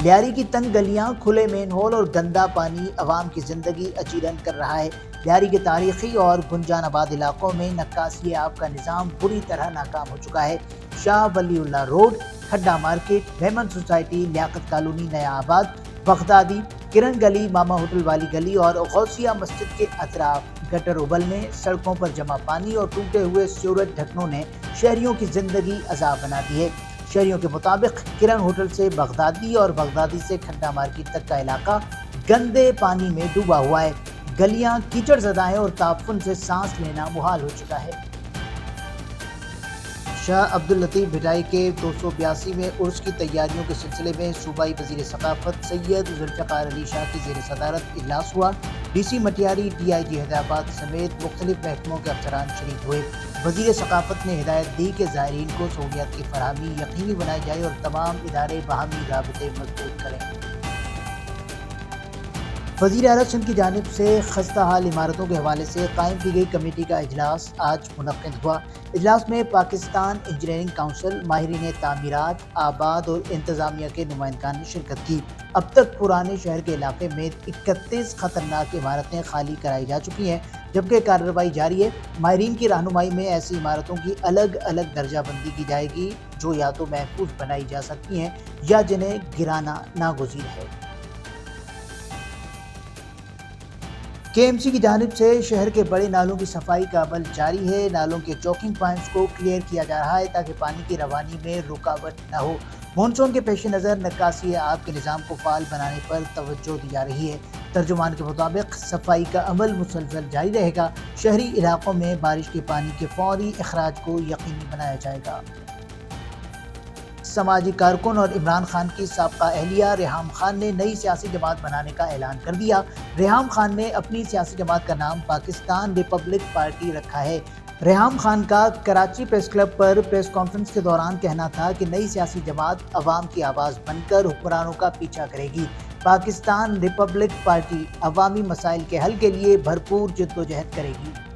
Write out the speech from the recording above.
لیاری کی تنگ گلیاں، کھلے مین ہول اور گندا پانی عوام کی زندگی اجیرن کر رہا ہے۔ لیاری کے تاریخی اور گنجان آباد علاقوں میں نکاسی آب کا نظام بری طرح ناکام ہو چکا ہے۔ شاہ ولی اللہ روڈ، کھڈا مارکیٹ، رحمت سوسائٹی، لیاقت کالونی نیا آباد، بغدادی، کرن گلی، ماما ہوٹل والی گلی اور غوثیہ مسجد کے اطراف گٹر ابلنے، سڑکوں پر جمع پانی اور ٹوٹے ہوئے سیوریج ڈھکنوں نے شہریوں کی زندگی عذاب بنا دی ہے۔ شہریوں کے مطابق کرن ہوٹل سے بغدادی اور بغدادی سے کھڈا مارکیٹ تک کا علاقہ گندے پانی میں ڈوبا ہوا ہے۔ گلیاں کیچڑ زدہ ہیں اور تعفن سے سانس لینا محال ہو چکا ہے۔ شاہ عبداللطیف بھٹائی کے 282ویں عرس کی تیاریوں کے سلسلے میں صوبائی وزیر ثقافت سید ذوالفقار علی شاہ کی زیر صدارت اجلاس ہوا۔ D C Matiari, D I G Hyderabad سمیت مختلف محکموں کے افسران شریک ہوئے۔ وزیر ثقافت نے ہدایت دی کہ زائرین کو سہولیات کی فراہمی یقینی بنائی جائے اور تمام ادارے باہمی رابطے مضبوط کریں۔ وزیر اعلیٰ سندھ کی جانب سے خستہ حال عمارتوں کے حوالے سے قائم کی گئی کمیٹی کا اجلاس آج منعقد ہوا۔ اجلاس میں پاکستان انجینئرنگ کونسل، ماہرین تعمیرات، آباد اور انتظامیہ کے نمائندگان نے شرکت کی۔ اب تک پرانے شہر کے علاقے میں 31 خطرناک عمارتیں خالی کرائی جا چکی ہیں، جبکہ کارروائی جاری ہے۔ ماہرین کی رہنمائی میں ایسی عمارتوں کی الگ الگ درجہ بندی کی جائے گی جو یا تو محفوظ بنائی جا سکتی ہیں یا جنہیں گرانا ناگزیر ہے۔ کے ایم سی کی جانب سے شہر کے بڑے نالوں کی صفائی کا عمل جاری ہے۔ نالوں کے چوکنگ پوائنٹس کو کلیئر کیا جا رہا ہے تاکہ پانی کی روانی میں رکاوٹ نہ ہو۔ مانسون کے پیش نظر نکاسی آب کے نظام کو فعال بنانے پر توجہ دی جا رہی ہے۔ ترجمان کے مطابق صفائی کا عمل مسلسل جاری رہے گا۔ شہری علاقوں میں بارش کے پانی کے فوری اخراج کو یقینی بنایا جائے گا۔ سماجی کارکن اور عمران خان کی سابقہ اہلیہ ریحام خان نے نئی سیاسی جماعت بنانے کا اعلان کر دیا۔ ریحام خان نے اپنی سیاسی جماعت کا نام پاکستان ریپبلک پارٹی رکھا ہے۔ ریحام خان کا کراچی پریس کلب پر پریس کانفرنس کے دوران کہنا تھا کہ نئی سیاسی جماعت عوام کی آواز بن کر حکمرانوں کا پیچھا کرے گی۔ پاکستان ریپبلک پارٹی عوامی مسائل کے حل کے لیے بھرپور جدوجہد کرے گی۔